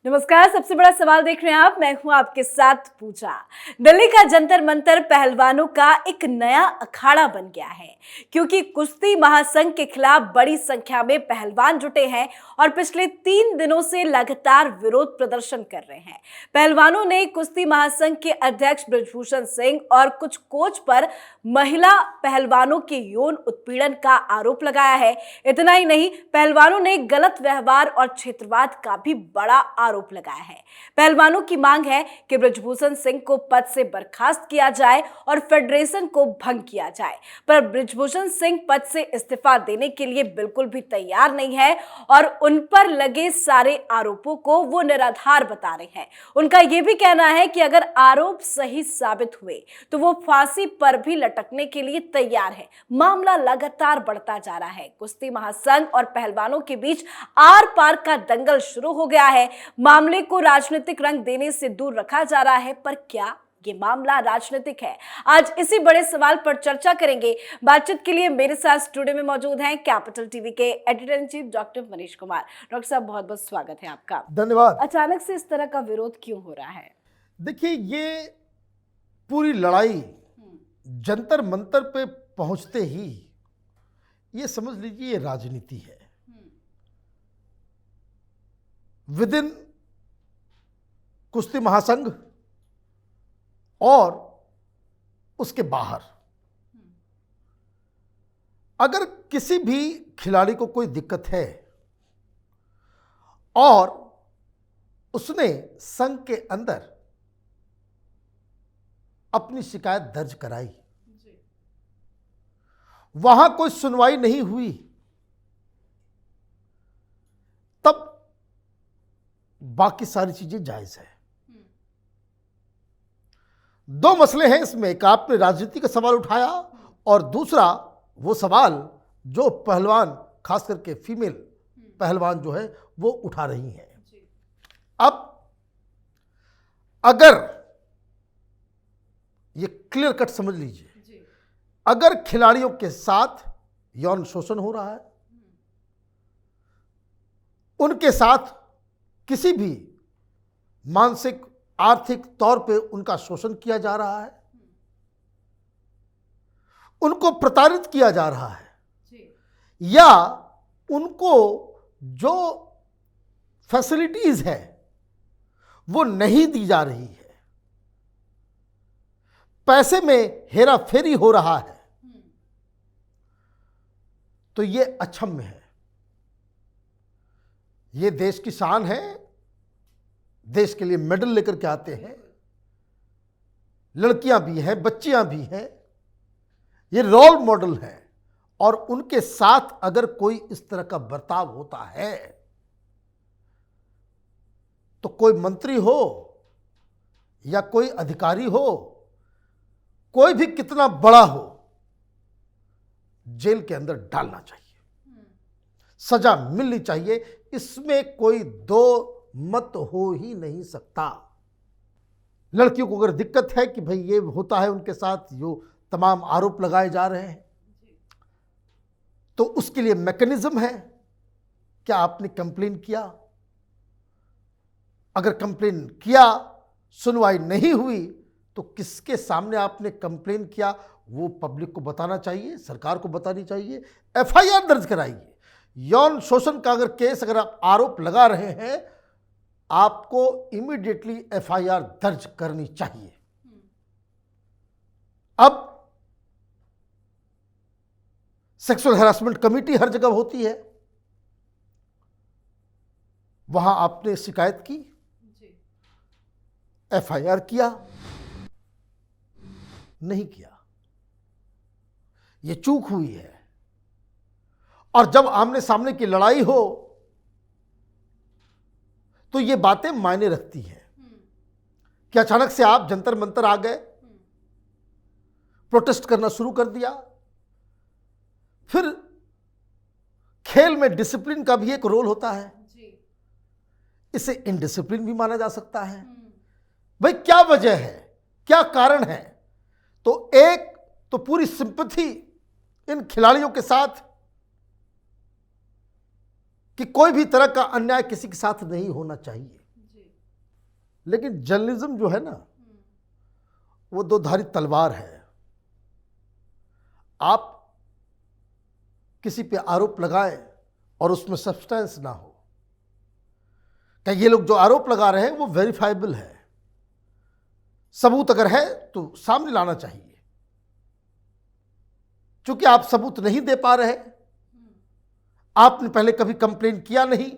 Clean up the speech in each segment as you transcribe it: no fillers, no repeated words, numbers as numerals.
नमस्कार। सबसे बड़ा सवाल देख रहे हैं आप, मैं हूं आपके साथ पूजा। दिल्ली का जंतर मंतर पहलवानों का एक नया अखाड़ा बन गया है, क्योंकि कुश्ती महासंघ के खिलाफ बड़ी संख्या में पहलवान जुटे हैं और पिछले 3 दिनों से लगातार विरोध प्रदर्शन कर रहे हैं। पहलवानों ने कुश्ती महासंघ के अध्यक्ष बृजभूषण सिंह और कुछ कोच पर महिला पहलवानों के यौन उत्पीड़न का आरोप लगाया है। इतना ही नहीं, पहलवानों ने गलत व्यवहार और क्षेत्रवाद का भी बड़ा आरोप लगाया है। पहलवानों की मांग है कि बृजभूषण सिंह को पद से बर्खास्त किया जाए और फेडरेशन को भंग किया जाए, पर बृजभूषण सिंह पद से इस्तीफा देने के लिए बिल्कुल भी तैयार नहीं है और उन पर लगे सारे आरोपों को वो निराधार बता रहे हैं। उनका यह भी कहना है कि अगर आरोप सही साबित हुए तो वो फांसी पर भी लटकने के लिए तैयार है। मामला लगातार बढ़ता जा रहा है। कुश्ती महासंघ और पहलवानों के बीच आर पार का दंगल शुरू हो गया है। मामले को राजनीतिक रंग देने से दूर रखा जा रहा है, पर क्या ये मामला राजनीतिक है? आज इसी बड़े सवाल पर चर्चा करेंगे। बातचीत के लिए मेरे साथ स्टूडियो में मौजूद हैं कैपिटल टीवी के editor in chief doctor Manish Kumar. Doctor साहब, बहुत बहुत स्वागत है आपका। धन्यवाद। अचानक से इस तरह का विरोध क्यों हो रहा है? देखिए, ये पूरी लड़ाई जंतर मंतर पे पहुंचते ही ये समझ लीजिए ये राजनीति है। विदिन कुश्ती महासंघ और उसके बाहर अगर किसी भी खिलाड़ी को कोई दिक्कत है और उसने संघ के अंदर अपनी शिकायत दर्ज कराई, वहां कोई सुनवाई नहीं हुई, तब बाकी सारी चीजें जायज है। दो मसले हैं इसमें, एक आपने राजनीति का सवाल उठाया और दूसरा वो सवाल जो पहलवान, खास करके फीमेल पहलवान जो है वो उठा रही हैं। अब अगर ये क्लियर कट समझ लीजिए, अगर खिलाड़ियों के साथ यौन शोषण हो रहा है, उनके साथ किसी भी मानसिक आर्थिक तौर पे उनका शोषण किया जा रहा है, उनको प्रताड़ित किया जा रहा है, या उनको जो फैसिलिटीज है वो नहीं दी जा रही है, पैसे में हेरा फेरी हो रहा है, तो ये अक्षम्य है। ये देश की शान है, देश के लिए मेडल लेकर के आते हैं, लड़कियां भी हैं, बच्चियां भी हैं, ये रोल मॉडल हैं, और उनके साथ अगर कोई इस तरह का बर्ताव होता है तो कोई मंत्री हो या कोई अधिकारी हो, कोई भी कितना बड़ा हो, जेल के अंदर डालना चाहिए, सजा मिलनी चाहिए, इसमें कोई दो मत हो ही नहीं सकता। लड़कियों को अगर दिक्कत है कि भाई ये होता है उनके साथ, जो तमाम आरोप लगाए जा रहे हैं, तो उसके लिए मैकेनिज्म है। क्या आपने कंप्लेन किया? अगर कंप्लेन किया, सुनवाई नहीं हुई, तो किसके सामने आपने कंप्लेन किया वो पब्लिक को बताना चाहिए, सरकार को बतानी चाहिए, एफआईआर दर्ज कराइए। यौन शोषण का अगर केस, अगर आप आरोप लगा रहे हैं, आपको इमीडिएटली एफआईआर दर्ज करनी चाहिए। अब सेक्सुअल हैरासमेंट कमेटी हर जगह होती है, वहां आपने शिकायत की, एफआईआर किया, नहीं किया, यह चूक हुई है। और जब आमने सामने की लड़ाई हो तो ये बातें मायने रखती हैं। कि अचानक से आप जंतर मंतर आ गए, प्रोटेस्ट करना शुरू कर दिया। फिर खेल में डिसिप्लिन का भी एक रोल होता है, इसे इनडिसिप्लिन भी माना जा सकता है। भाई क्या वजह है, क्या कारण है? तो एक तो पूरी सिंपैथी इन खिलाड़ियों के साथ कि कोई भी तरह का अन्याय किसी के साथ नहीं होना चाहिए। लेकिन जर्नलिज्म जो है ना, वो दो धारी तलवार है। आप किसी पे आरोप लगाए और उसमें सब्सटेंस ना हो, क्या ये लोग जो आरोप लगा रहे हैं वो वेरीफाइबल है, सबूत अगर है तो सामने लाना चाहिए। क्योंकि आप सबूत नहीं दे पा रहे, आपने पहले कभी कंप्लेन किया नहीं,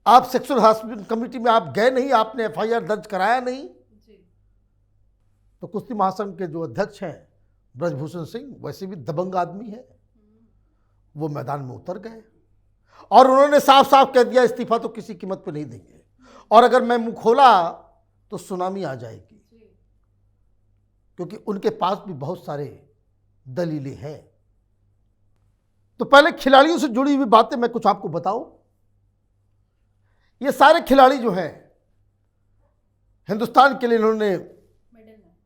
आप सेक्सुअल हरासमेंट कमेटी में आप गए नहीं, आपने एफआईआर दर्ज कराया नहीं, तो कुश्ती महासंघ के जो अध्यक्ष हैं ब्रजभूषण सिंह, वैसे भी दबंग आदमी है, वो मैदान में उतर गए और उन्होंने साफ साफ कह दिया इस्तीफा तो किसी कीमत पे नहीं देंगे, और अगर मैं मुंह खोला तो सुनामी आ जाएगी, क्योंकि उनके पास भी बहुत सारे दलीलें हैं। तो पहले खिलाड़ियों से जुड़ी हुई बातें मैं कुछ आपको बताऊं। ये सारे खिलाड़ी जो हैं हिंदुस्तान के लिए इन्होंने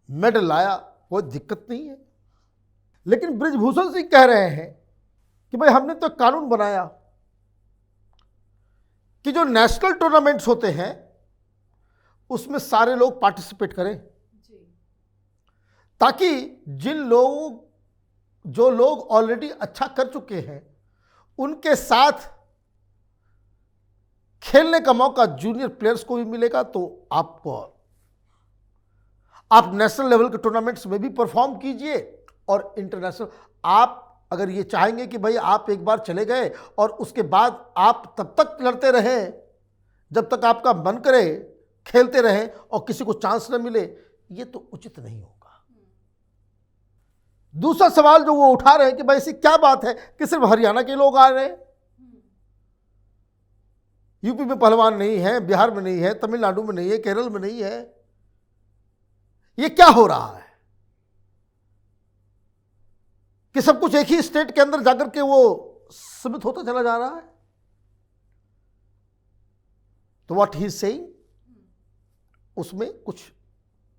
मेडल लाया, कोई दिक्कत नहीं है, लेकिन ब्रिजभूषण सिंह कह रहे हैं कि भाई हमने तो कानून बनाया कि जो नेशनल टूर्नामेंट्स होते हैं उसमें सारे लोग पार्टिसिपेट करें, ताकि जो लोग ऑलरेडी अच्छा कर चुके हैं उनके साथ खेलने का मौका जूनियर प्लेयर्स को भी मिलेगा। तो आप नेशनल लेवल के टूर्नामेंट्स में भी परफॉर्म कीजिए और इंटरनेशनल, आप अगर ये चाहेंगे कि भाई आप एक बार चले गए और उसके बाद आप तब तक लड़ते रहें जब तक आपका मन करे, खेलते रहें और किसी को चांस न मिले, ये तो उचित नहीं होगा। दूसरा सवाल जो वो उठा रहे हैं कि भाई ऐसी क्या बात है कि सिर्फ हरियाणा के लोग आ रहे हैं, यूपी में पहलवान नहीं है, बिहार में नहीं है, तमिलनाडु में नहीं है, केरल में नहीं है, ये क्या हो रहा है कि सब कुछ एक ही स्टेट के अंदर जाकर के वो सीमित होता चला जा रहा है। तो व्हाट ही इज सेइंग, उसमें कुछ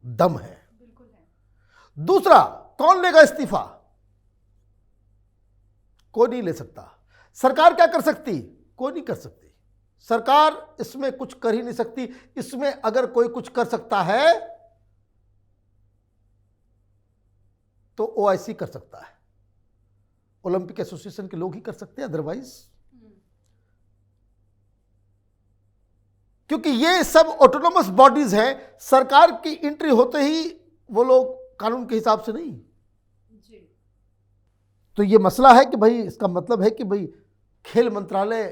दम है। दूसरा, कौन लेगा इस्तीफा? कोई नहीं ले सकता। सरकार क्या कर सकती? कोई नहीं कर सकती। सरकार इसमें कुछ कर ही नहीं सकती। इसमें अगर कोई कुछ कर सकता है तो ओआईसी कर सकता है, ओलंपिक एसोसिएशन के लोग ही कर सकते हैं, अदरवाइज, क्योंकि ये सब ऑटोनोमस बॉडीज हैं, सरकार की एंट्री होते ही वो लोग कानून के हिसाब से नहीं। तो ये मसला है कि भाई इसका मतलब है कि भाई खेल मंत्रालय,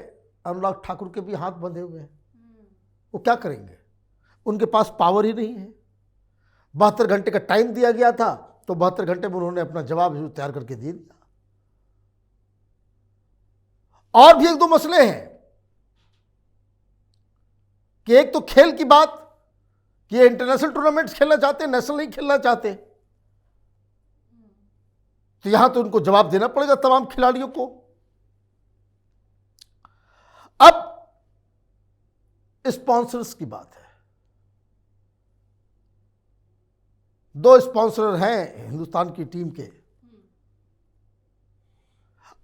अनुराग ठाकुर के भी हाथ बंधे हुए हैं, वो क्या करेंगे? उनके पास पावर ही नहीं है। 72 घंटे का टाइम दिया गया था, तो 72 घंटे में उन्होंने अपना जवाब तैयार करके दे दिया। और भी एक दो मसले हैं कि एक तो खेल की बात कि ये इंटरनेशनल टूर्नामेंट्स खेलना चाहते हैं, नेशनल नहीं खेलना चाहते, तो यहां तो उनको जवाब देना पड़ेगा तमाम खिलाड़ियों को। अब स्पॉन्सर्स की बात है। 2 स्पॉन्सर हैं हिंदुस्तान की टीम के।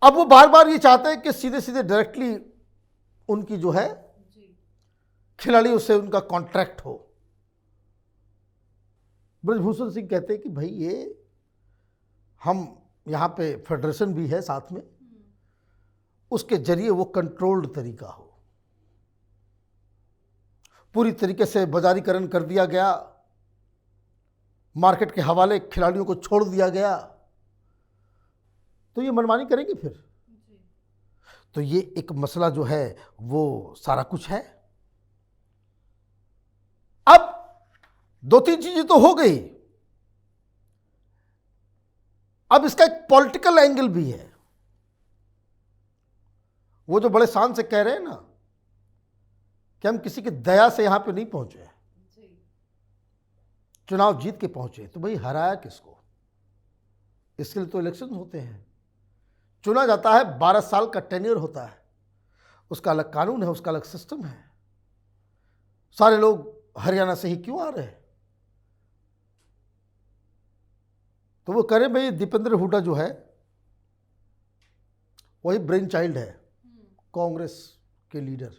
अब वो बार बार ये चाहते हैं कि सीधे सीधे डायरेक्टली उनकी जो है खिलाड़ियों से उनका कॉन्ट्रैक्ट हो। ब्रजभूषण सिंह कहते हैं कि भाई ये हम यहाँ पे फेडरेशन भी है साथ में, उसके जरिए वो कंट्रोल्ड तरीका हो। पूरी तरीके से बाजारीकरण कर दिया गया, मार्केट के हवाले खिलाड़ियों को छोड़ दिया गया, तो ये मनमानी करेंगे फिर। तो ये एक मसला जो है वो सारा कुछ है। अब 2-3 चीजें तो हो गई, अब इसका एक पॉलिटिकल एंगल भी है। वो जो बड़े शान से कह रहे हैं ना कि हम किसी की दया से यहां पे नहीं पहुंचे, चुनाव जीत के पहुंचे, तो भाई हराया किसको? इसके लिए तो इलेक्शन होते हैं, चुना जाता है, 12 साल का टेन्योर होता है, उसका अलग कानून है, उसका अलग सिस्टम है। सारे लोग हरियाणा से ही क्यों आ रहे हैं? तो वो करें भाई, दीपेंद्र हुड्डा जो है वही ब्रेन चाइल्ड है कांग्रेस के लीडर।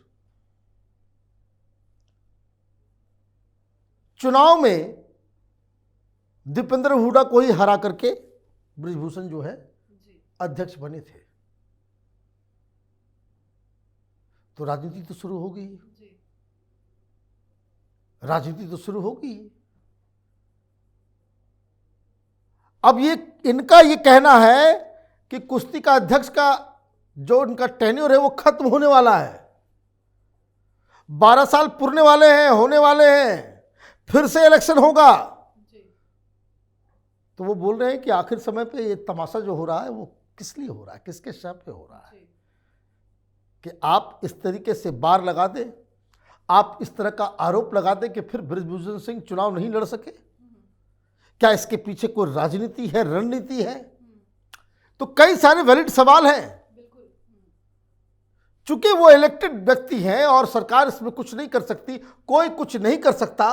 चुनाव में दीपेंद्र हुडा को ही हरा करके बृजभूषण जो है अध्यक्ष बने थे। तो राजनीति तो शुरू हो गई, राजनीति तो शुरू हो गई। अब ये इनका ये कहना है कि कुश्ती का अध्यक्ष का जो इनका टेन्योर है वो खत्म होने वाला है, 12 साल पुरने वाले हैं, होने वाले हैं, फिर से इलेक्शन होगा। तो वो बोल रहे हैं कि आखिर समय पे ये तमाशा जो हो रहा है वो किस लिए हो रहा है, किसके शर्त पे हो रहा है कि आप इस तरीके से बार लगा दें, आप इस तरह का आरोप लगा दें कि फिर बृजभूषण सिंह चुनाव नहीं लड़ सके। क्या इसके पीछे कोई राजनीति है, रणनीति है? तो कई सारे वैलिड सवाल हैं। चूंकि वो इलेक्टेड व्यक्ति हैं और सरकार इसमें कुछ नहीं कर सकती, कोई कुछ नहीं कर सकता,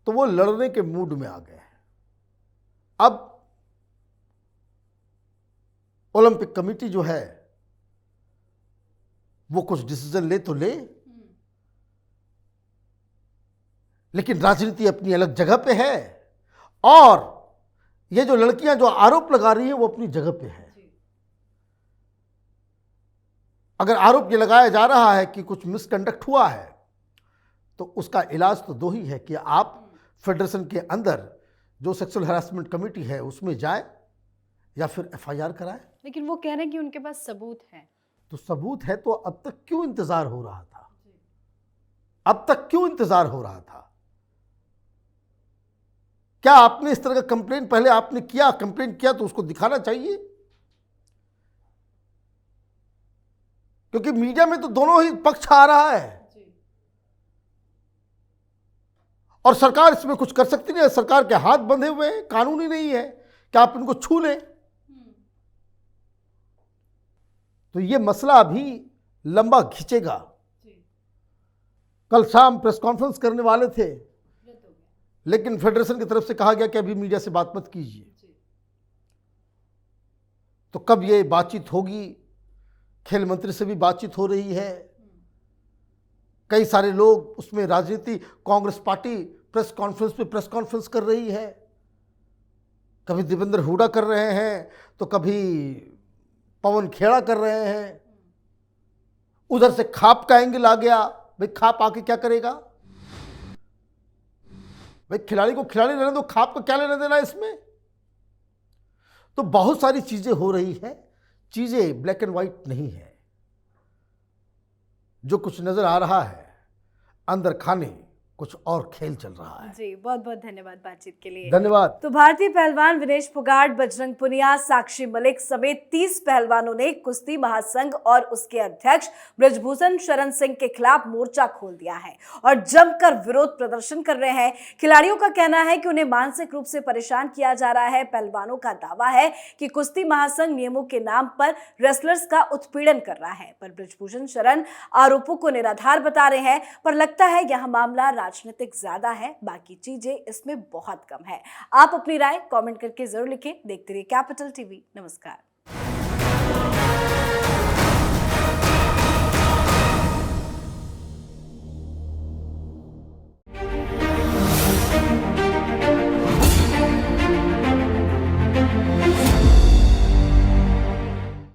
तो वो लड़ने के मूड में आ गए हैं। अब ओलंपिक कमेटी जो है वो कुछ डिसीजन ले तो ले, लेकिन राजनीति अपनी अलग जगह पे है और ये जो लड़कियां जो आरोप लगा रही हैं वो अपनी जगह पे है। अगर आरोप ये लगाया जा रहा है कि कुछ मिसकंडक्ट हुआ है तो उसका इलाज तो दो ही है कि आप फेडरेशन के अंदर जो सेक्सुअल हैरेसमेंट कमेटी है उसमें जाए या फिर एफआईआर कराए। लेकिन वो कह रहे हैं कि उनके पास सबूत है। तो सबूत है तो अब तक क्यों इंतजार हो रहा था? अब तक क्यों इंतजार हो रहा था? क्या आपने इस तरह का कंप्लेंट पहले आपने किया, कंप्लेंट किया तो उसको दिखाना चाहिए, क्योंकि मीडिया में तो दोनों ही पक्ष आ रहा है और सरकार इसमें कुछ कर सकती नहीं है। सरकार के हाथ बंधे हुए हैं, कानूनी नहीं है कि आप इनको छू लें। तो ये मसला अभी लंबा खींचेगा। कल शाम प्रेस कॉन्फ्रेंस करने वाले थे, लेकिन फेडरेशन की तरफ से कहा गया कि अभी मीडिया से बात मत कीजिए। तो कब ये बातचीत होगी? खेल मंत्री से भी बातचीत हो रही है, कई सारे लोग उसमें राजनीति, कांग्रेस पार्टी प्रेस कॉन्फ्रेंस पे प्रेस कॉन्फ्रेंस कर रही है, कभी दीपेंद्र हुडा कर रहे हैं तो कभी पवन खेड़ा कर रहे हैं। उधर से खाप का एंगल आ गया, भाई खाप आके क्या करेगा? भाई खिलाड़ी को खिलाड़ी रहने दो, खाप को क्या लेना देना इसमें? तो बहुत सारी चीजें हो रही है, चीजें ब्लैक एंड व्हाइट नहीं है। जो कुछ नजर आ रहा है अंदर खाने कुछ और खेल चल रहा है। जी, बहुत बहुत धन्यवाद बातचीत के लिए। धन्यवाद। तो भारतीय पहलवान विनेश फोगाट, बजरंग पुनिया, साक्षी मलिक समेत 30 पहलवानों ने कुश्ती महासंघ और उसके अध्यक्ष बृजभूषण शरण सिंह के खिलाफ मोर्चा खोल दिया है और जमकर विरोध प्रदर्शन कर रहे हैं। खिलाड़ियों का कहना है कि उन्हें मानसिक रूप से परेशान किया जा रहा है। पहलवानों का दावा है कि कुश्ती महासंघ नियमों के नाम पर रेसलर्स का उत्पीड़न कर रहा है, पर बृजभूषण शरण आरोपों को निराधार बता रहे हैं। पर लगता है यह मामला राजनीतिक ज्यादा है, बाकी चीजें इसमें बहुत कम है। आप अपनी राय कमेंट करके जरूर लिखें। देखते रहिए कैपिटल टीवी। नमस्कार।